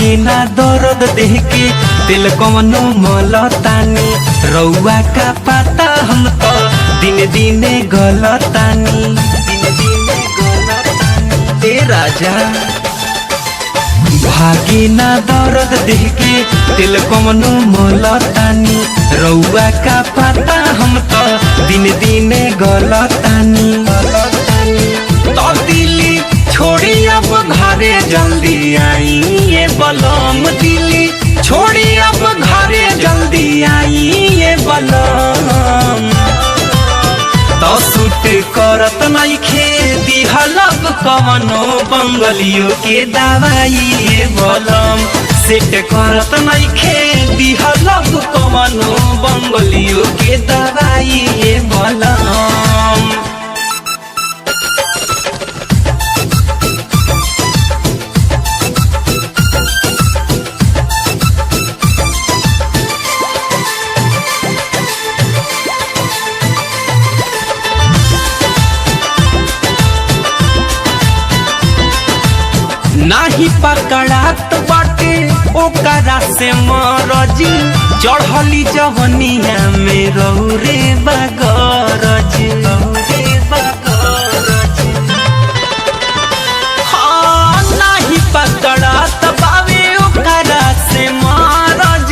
भागी ना दर्द देह के दिल कवनो मलतानी रउआ का पता हम तो दिन दिन गलतानी ए राजा भागी ना दर्द देह के दिल कवनो मलतानी रउआ का पता हम तो दिन दिन गलतानी तो दिल्ली छोड़ी अब घरे जल्दी आई ये बलम दिल्ली छोड़ी अब घरे जल्दी आई ये बलम तो सूट करत नहीं खेती हलब कवनो बंगलियों के दवाई ये बलम सेट करत नहीं खेती हलब कवनो बंगलियों के दवाई ये बलम। नाही पकड़ात बाटे ओकरा से मरजी चढ़ली जवनिया में रौरे बगरज हाँ नाही पकड़ात बावे ओकरा से मरज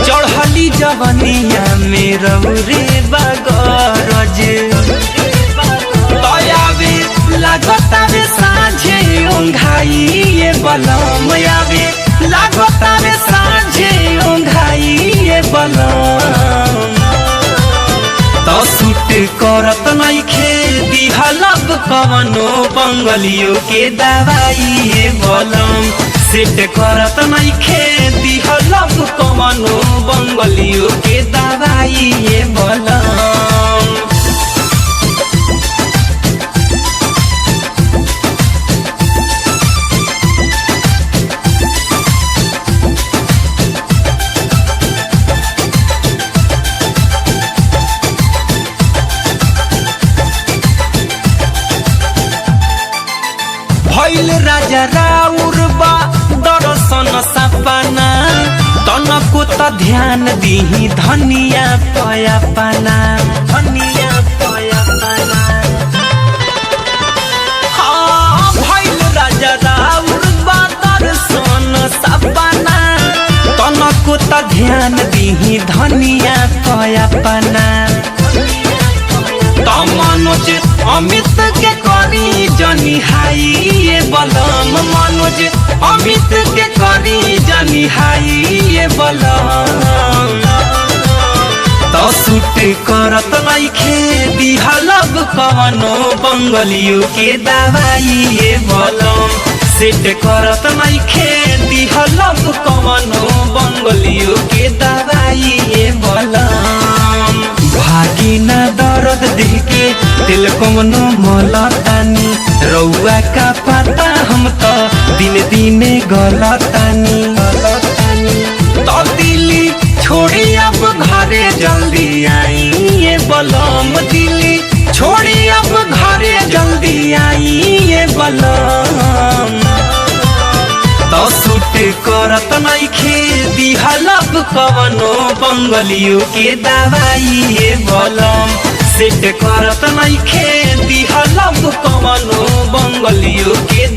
चढ़ली जवनिया में रौरे बगरज तयावे लागता रे साझे ओंघाई ये बलम आवे लागता रे साझे ओंघाई ये बलम तो सूट करत नहीं खेती हलब कवनो बंगलियों के दवाई ये बलम सेट करत नहीं खेती हलब कवनो बंगलियों के दवाई ये बलम। भइल राजा राउर बा दर्शन सपना तनको त ध्यान दिही धनिया पया पाना हाँ भइल राजा राउर बा दर्शन सपना तनको त ध्यान दिही धनिया पया पाना तो मनोज अमित के करी जनी हाई ये बलम मनोज अमित के करी जनी हाई ये बलम तो सूट करत नहीं खेती हलब कवनो बंगलियों के दवाई ये बलम सेट करत नहीं खेती हलब कवनो बंगलियों के दवाई ये बलम भागी ना दर्द देह के दिल कवनो मलतानी रउआ का पता हम तो दिन दिन गलतानी तो दिल्ली छोड़ी अब घरे जल्दी आई ये बलम दिल्ली छोड़ी अब घरे जल्दी आई ये बलम तो सूट करत नहीं खेती हलब कवनो बंगलियों के दवाई ये बलम सेट करत नहीं खेती हलब कवनो बंगलियों के